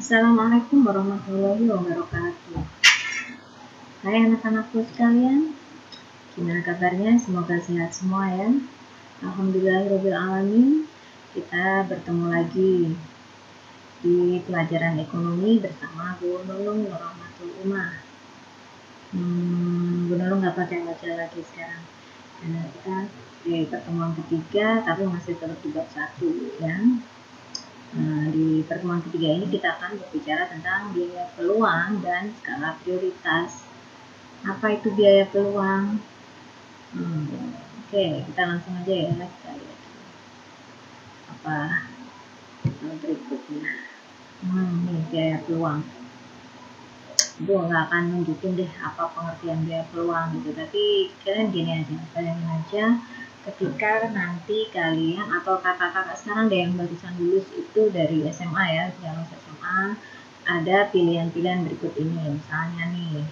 Assalamualaikum warahmatullahi wabarakatuh. Hai anak-anakku sekalian, gimana kabarnya? Semoga sehat semua ya. Alhamdulillahirobbilalamin. Kita bertemu lagi di pelajaran ekonomi bersama Bu Nunung Nurrahmatul Umah. Bu Nunung nggak pakai baca lagi sekarang. Kita di pertemuan ketiga, tapi masih tetap di bab 1 ya. Di pertemuan ketiga ini kita akan berbicara tentang biaya peluang dan skala prioritas. Apa itu biaya peluang? Oke, kita langsung aja ya, kita lihat apa berikutnya. Ini biaya peluang. Gue nggak akan nunjukin deh apa pengertian biaya peluang gitu, tapi kalian gini aja, bayangin aja ketika nanti kalian atau kakak-kakak sekarang deh yang barusan lulus itu dari SMA ya, yang SMA, ada pilihan-pilihan berikut ini. Misalnya nih,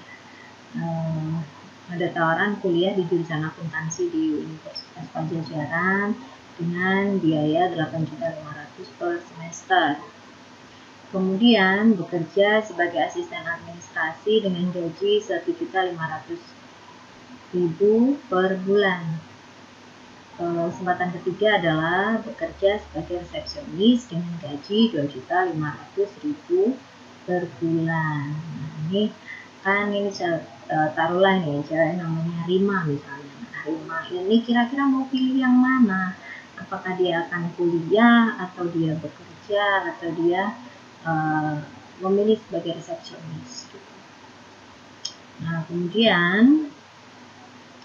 ada tawaran kuliah di jurusan akuntansi di Universitas Pajajaran dengan biaya 8.500.000 per semester. Kemudian bekerja sebagai asisten administrasi dengan gaji 1.500.000 per bulan. Kesempatan ketiga adalah bekerja sebagai resepsionis dengan gaji 2.500.000 per bulan. Nah, ini kan ini taruhlah nih cewek namanya Rima misalnya. Nah, Rima ini kira-kira mau pilih yang mana? Apakah dia akan kuliah atau dia bekerja atau dia memilih sebagai resepsionis gitu. Nah, kemudian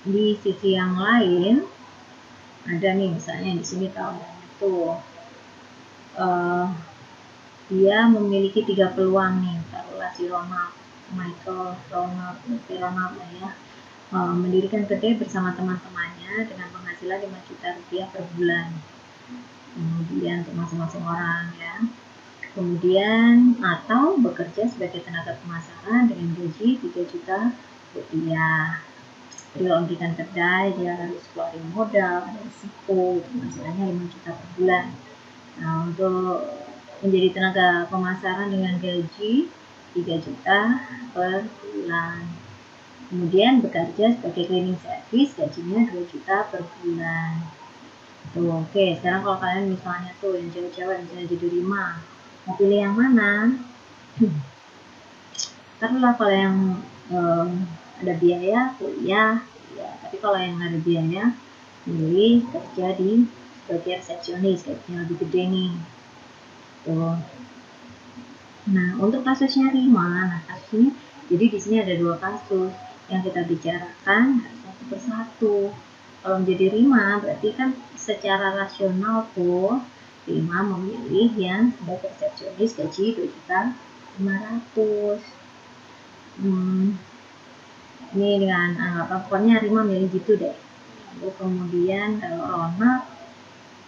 di sisi yang lain ada nih misalnya di sini tawarannya tuh dia memiliki 3 peluang nih, taruhlah si Ronald ya, mendirikan kedai bersama teman-temannya dengan penghasilan 5 juta rupiah per bulan. Kemudian untuk masing-masing orang ya. Kemudian atau bekerja sebagai tenaga pemasaran dengan gaji 3 juta rupiah. Beliau mendirikan kedai, dia harus keluarin modal, ada risiko, penghasilannya 5 juta per bulan. Nah, untuk menjadi tenaga pemasaran dengan gaji 3 juta per bulan. Kemudian bekerja sebagai cleaning service, gajinya 2 juta per bulan. Tuh, oke. Sekarang kalau kalian misalnya tuh yang cewek-cewek misalnya jadi Rima, mau pilih yang mana? Taruhlah kalau yang ada biaya kuliah ya, tapi kalau yang ada biaya pilih kerja di sebagai resepsionis, gajinya lebih gede nih. Tuh. Nah, untuk kasusnya Rima, nah kasus ini, jadi di sini ada 2 kasus yang kita bicarakan satu persatu. Kalau menjadi Rima, berarti kan secara rasional tuh Rima memilih yang sebagai resepsionis gaji 2.500.000. Ini dengan pokoknya Rima milih gitu deh. Lalu kemudian kalau Ronald,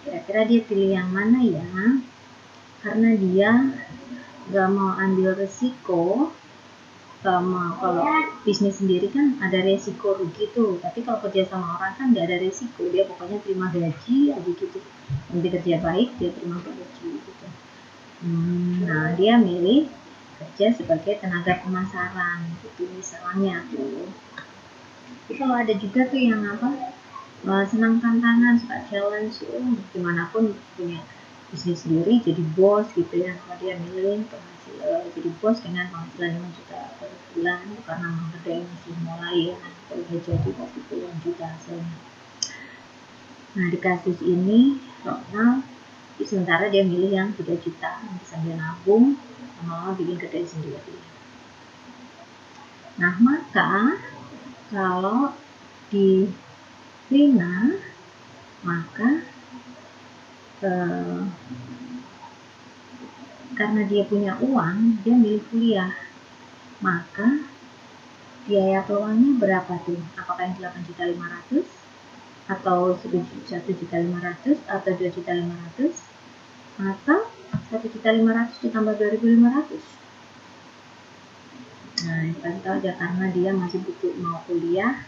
kira-kira dia pilih yang mana ya? Karena dia gak mau ambil resiko, sama kalau bisnis sendiri kan ada resiko rugi tuh, tapi kalau kerja sama orang kan gak ada resiko, dia pokoknya terima gaji aja gitu, nanti kerja baik dia terima gaji gitu. Nah, dia milih kerja sebagai tenaga pemasaran gitu misalnya tuh. Tapi kalau ada juga tuh yang senang tantangan, suka challenge, gimana pun punya bisnis sendiri, jadi bos gitu ya. Kalau dia milih jadi bos dengan penghasilan 5 juta per bulan karena kedai masih mulai ya, kalau dia jadi pasti puluhan juta hasilnya. Nah, di kasus ini Ronald sementara dia milih yang 3 juta sambil nabung sama bikin kedai sendiri. Nah, maka kalau di Rina, maka karena dia punya uang, dia milih kuliah, maka biaya peluangnya berapa tuh? Apakah yang 8.500.000 atau 1.500.000 atau 2.500.000 atau 1.500.000 ditambah 2.500? Nah, kita tahu aja karena dia masih butuh mau kuliah,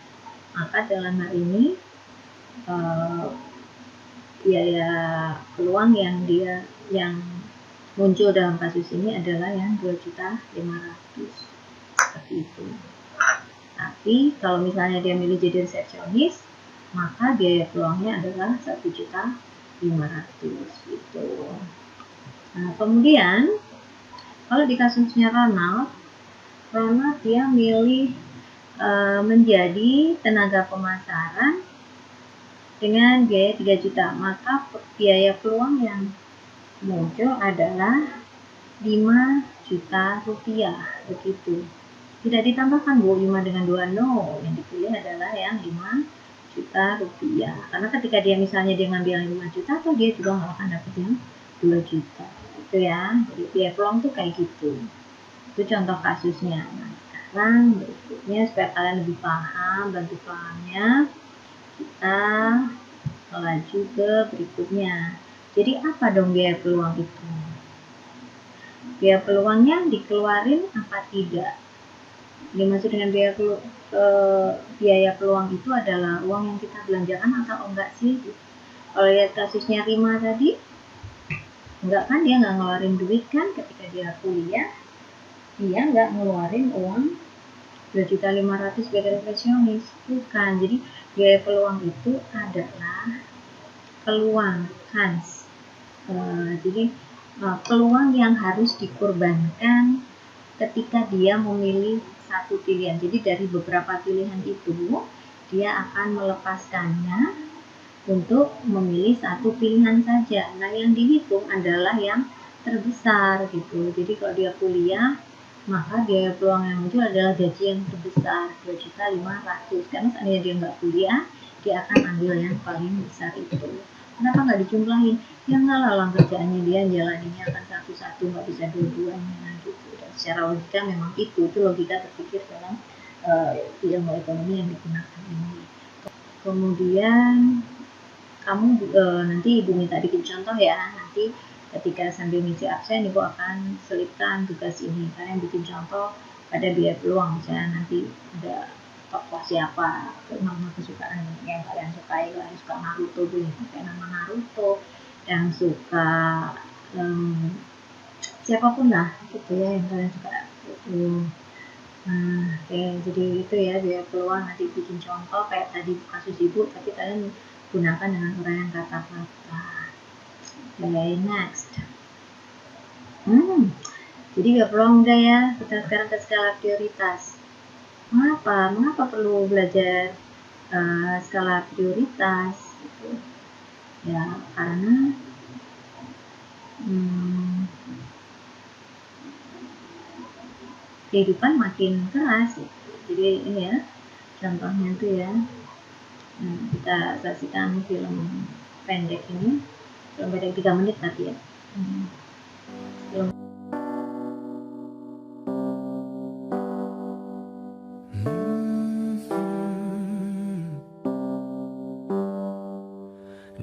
maka dalam hal ini biaya peluang yang muncul dalam kasus ini adalah yang 2.500.000 seperti itu. Tapi kalau misalnya dia milih jadi resepsionis, maka biaya peluangnya adalah 1.500.000 gitu. Nah, kemudian kalau di kasusnya Ronald dia milih menjadi tenaga pemasaran dengan biaya 3 juta, maka biaya peluang yang muncul adalah 5 juta rupiah begitu. Tidak ditambahkan 5 dengan 2, no, yang dipilih adalah yang 5 juta rupiah. Karena ketika dia misalnya dia ngambil yang 5 juta, atau dia juga nggak akan dapat yang 2 juta. Itu ya, jadi biaya peluang tuh kayak gitu. Itu contoh kasusnya. Nah, sekarang berikutnya supaya kalian lebih paham, bantu pahamnya, kita laju ke berikutnya. Jadi apa dong biaya peluang itu? Biaya peluangnya dikeluarin apa tidak? Dimaksud dengan biaya peluang itu adalah uang yang kita belanjakan atau enggak sih? Kalau lihat kasusnya Rima tadi, enggak kan, dia nggak ngeluarin duit kan ketika dia kuliah, dia nggak ngeluarin uang 2.500.000 sebagai resepsionis, bukan. Jadi biaya peluang itu adalah peluang kans. Jadi peluang yang harus dikorbankan ketika dia memilih satu pilihan. Jadi dari beberapa pilihan itu dia akan melepaskannya untuk memilih satu pilihan saja. Nah, yang dihitung adalah yang terbesar gitu. Jadi kalau dia kuliah, maka biaya peluang yang muncul adalah gaji yang terbesar, 2.500.000. Karena seandainya dia nggak kuliah, dia akan ambil yang paling besar itu. Kenapa nggak dijumlahin? Ya nggak lah, kerjaannya dia jalaninya akan satu-satu, nggak bisa dua-duanya gitu. Dan secara logika memang itu logika terpikir dalam ilmu ekonomi yang digunakan ini. Kemudian kamu nanti Ibu minta bikin contoh ya, nanti ketika sambil ngisi absen Ibu akan selipkan tugas ini. Kalian bikin contoh pada biaya peluang, misalnya nanti ada tokoh siapa, nama kesukaan yang kalian sukai. Kalian suka Naruto, boleh pakai nama Naruto. Yang suka siapapun lah gitu ya yang kalian suka gitu. Nah, jadi itu ya biaya peluang. Nanti bikin contoh kayak tadi kasus Ibu, tapi kalian gunakan dengan uraian kata-kata. Okay, next. Jadi biaya peluang udah ya. Kita sekarang ke skala prioritas. Mengapa perlu belajar skala prioritas? Gitu. Ya, karena kehidupan makin keras gitu. Jadi ini ya contohnya tuh ya. Kita saksikan film pendek ini, film pendek 3 menit tadi ya. Film.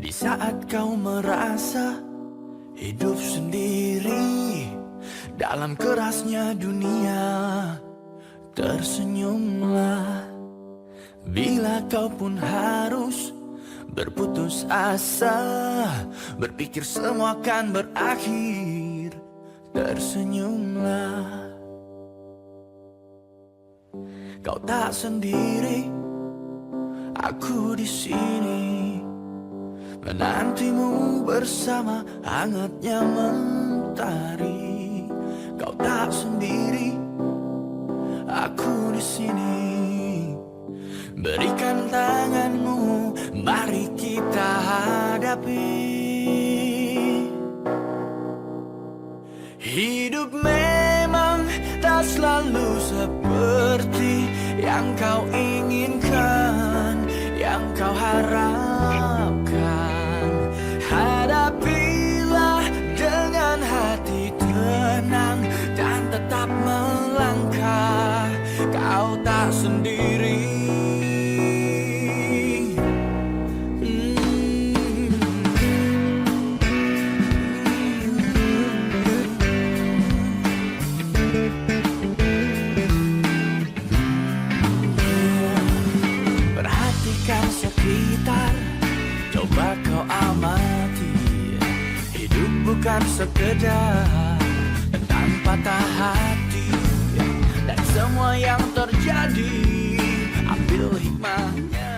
Di saat kau merasa hidup sendiri dalam kerasnya dunia, tersenyumlah. Bila kau pun harus berputus asa, berpikir semua akan berakhir, tersenyumlah. Kau tak sendiri, aku di sini menantimu bersama hangatnya mentari. Kau tak sendiri, aku di sini. Berikan tanganmu, mari kita hadapi. Hidup memang tak selalu seperti yang kau inginkan, yang kau harapkan. Hadapilah dengan hati tenang dan tetap melangkah. Kau tak sendiri. Perhatikan sekitar, semua yang terjadi. Ambil hikmahnya.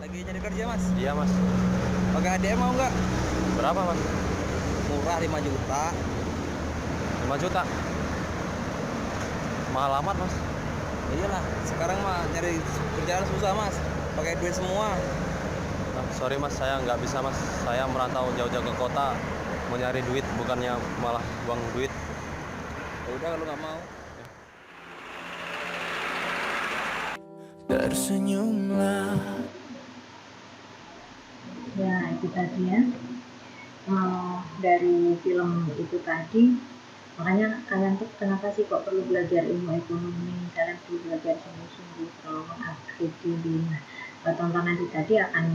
Lagi nyari kerja mas? Iya mas. Pakai ADM mau nggak? Berapa mas? Murah 5 juta. 5 juta. Mahal amat mas. Iyalah, sekarang mah nyari kerjaan susah mas. Pakai duit semua. Nah, sorry mas, saya nggak bisa mas. Saya merantau jauh-jauh ke kota, mau nyari duit, bukannya malah buang duit. Ya udah kalau nggak mau. Tersenyumlah. Ya itu tadi ya. Dari film itu tadi, makanya kalian tuh kenapa sih kok perlu belajar ilmu ekonomi, kalian perlu belajar sungguh-sungguh kalau mengupgrade diri. Nah, tontonan itu tadi akan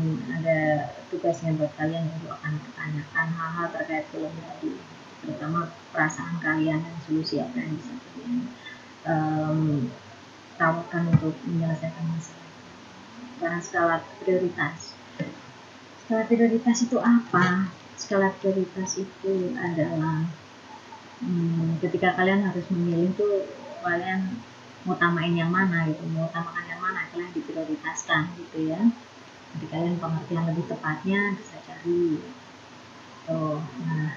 ada tugasnya buat kalian untuk akan pertanyakan hal-hal terkait film tadi, terutama perasaan kalian dan solusi apa yang bisa kalian tawarkan untuk menyelesaikan masalah. Sekarang skala prioritas. Skala prioritas itu apa? Skala prioritas itu adalah ketika kalian harus memilih tuh kalian ngutamain yang mana gitu, mengutamakan yang mana kalian diprioritaskan gitu ya. Jadi kalian pengertian lebih tepatnya bisa cari. Nah,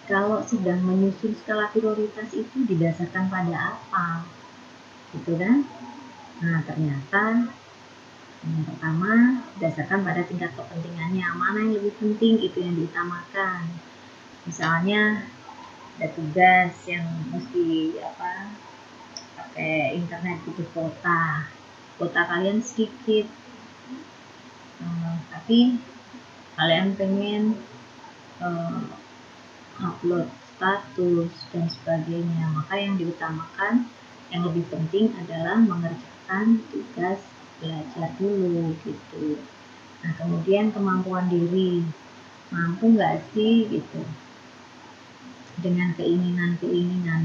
kalau sedang menyusun skala prioritas itu didasarkan pada apa? Gitu kan? Nah, ternyata yang pertama berdasarkan pada tingkat kepentingannya, mana yang lebih penting itu yang diutamakan. Misalnya ada tugas yang mesti pakai internet butuh kuota kalian sedikit, tapi kalian pengen upload status dan sebagainya, maka yang diutamakan yang lebih penting adalah mengerjakan tugas belajar dulu gitu. Nah kemudian kemampuan diri, mampu nggak sih gitu dengan keinginan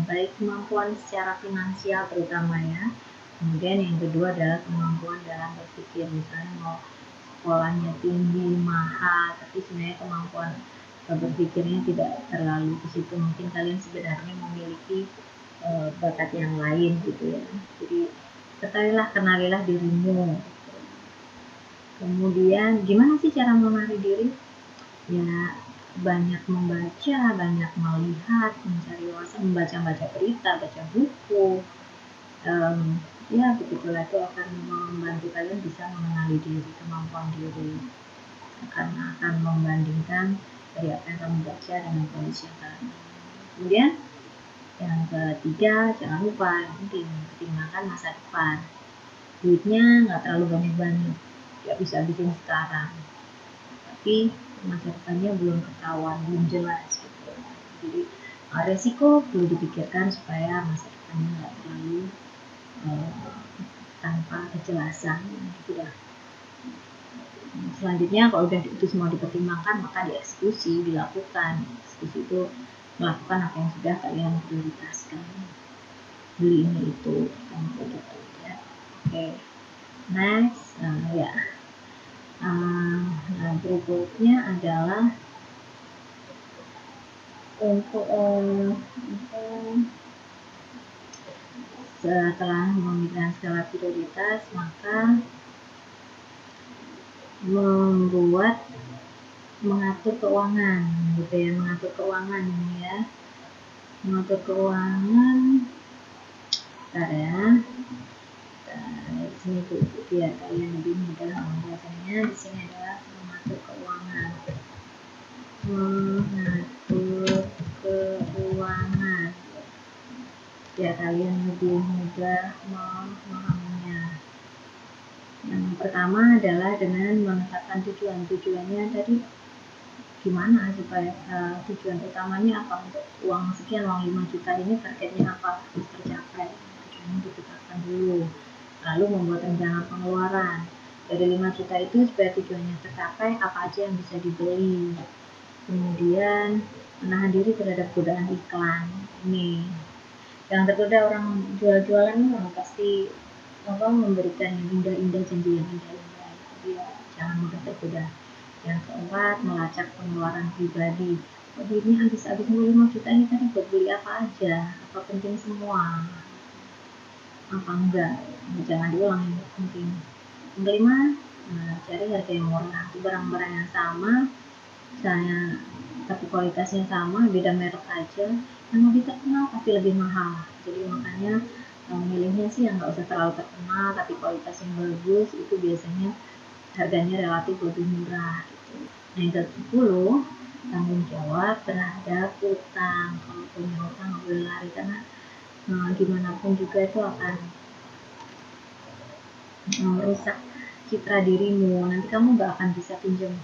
baik kemampuan secara finansial terutama ya. Kemudian yang kedua adalah kemampuan dalam berpikir, misalnya mau sekolahnya tinggi mahal tapi sebenarnya kemampuan berpikirnya tidak terlalu ke situ, mungkin kalian sebenarnya memiliki bakat yang lain gitu ya. Jadi kenalilah dirimu. Kemudian gimana sih cara mengenali diri? Ya banyak membaca, banyak melihat, mencari wawasan, membaca berita, baca buku. Ya begitulah, itu akan membantu kalian bisa mengenali diri, kemampuan diri, karena akan membandingkan dari apa yang kamu baca dengan kondisi yang kalian. Kemudian yang ketiga, jangan lupa yang penting pertimbangkan masa depan. Duitnya nggak terlalu banyak, nggak bisa habisin sekarang, tapi masa depannya belum ketahuan, belum jelas gitu. Jadi resiko perlu dipikirkan supaya masa depannya nggak terlalu tanpa kejelasan gitu dah. Selanjutnya kalau udah itu semua dipertimbangkan, maka dieksekusi, dilakukan. Eksekusi itu melakukan apa yang sudah kalian prioritaskan, beli ini itu gitu ya. Oke, next. Nah berikutnya adalah untuk setelah memikirkan skala prioritas, maka mengatur keuangan gitu ya, mengatur keuangan ini ya, mengatur keuangan. Bentar ya, di sini tuh biar kalian lebih mudah membacanya. Di sini adalah mengatur keuangan. biar kalian lebih mudah memahaminya. Yang pertama adalah dengan menetapkan tujuannya tadi gimana supaya tujuan utamanya apa, untuk uang sekian, uang 5 juta ini targetnya apa harus tercapai, tujuannya ditetapkan dulu, lalu membuat rencana pengeluaran dari 5 juta itu supaya tujuannya tercapai apa aja yang bisa dibeli, kemudian menahan diri terhadap godaan iklan. Ini yang tergoda orang jual-jualan ini pasti memberikan yang indah-indah, janji yang indah-indah, jadi ya jangan mudah tergoda. Yang keempat, melacak pengeluaran pribadi. Jadi ini habis 5 juta ini tadi buat beli apa aja, apa penting semua, apa enggak, jangan diulang yang penting. Yang kelima, cari harga yang murah. Itu barang-barang yang sama, misalnya tapi kualitasnya sama, beda merek aja, yang lebih terkenal pasti lebih mahal. Jadi makanya milihnya sih yang nggak usah terlalu terkenal tapi kualitas yang bagus, itu biasanya harganya relatif lebih murah gitu. Nah, yang ke-10, tanggung jawab terhadap utang. Kalau punya utang nggak boleh lari, karena gimana pun juga itu akan merusak citra dirimu. Nanti kamu nggak akan bisa pinjam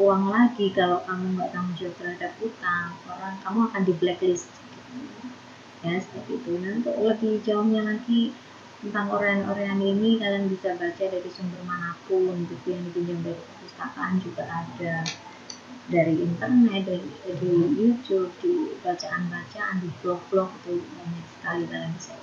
uang lagi kalau kamu nggak tanggung jawab terhadap utang, orang kamu akan di blacklist gitu. Ya seperti itu. Nah, untuk lebih jauhnya lagi tentang orean-orean ini kalian bisa baca dari sumber manapun, buku yang dipinjam dari perpustakaan juga ada, dari internet, dari YouTube, di bacaan-bacaan, di blog-blog, itu banyak sekali kalian bisa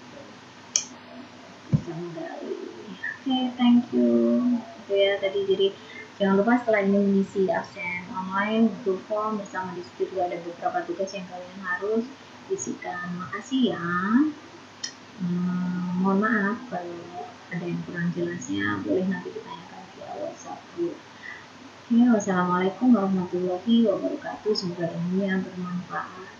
menggali. Oke, thank you. Itu ya tadi, jadi jangan lupa setelah ini mengisi absen online Google Form, bersama di situ juga ada beberapa tugas yang kalian harus isikan. Makasih ya. Mohon maaf kalau ada yang kurang jelasnya, boleh nanti ditanyakan via WhatsApp. Oke, wassalamualaikum warahmatullahi wabarakatuh. Semoga ilmunya bermanfaat.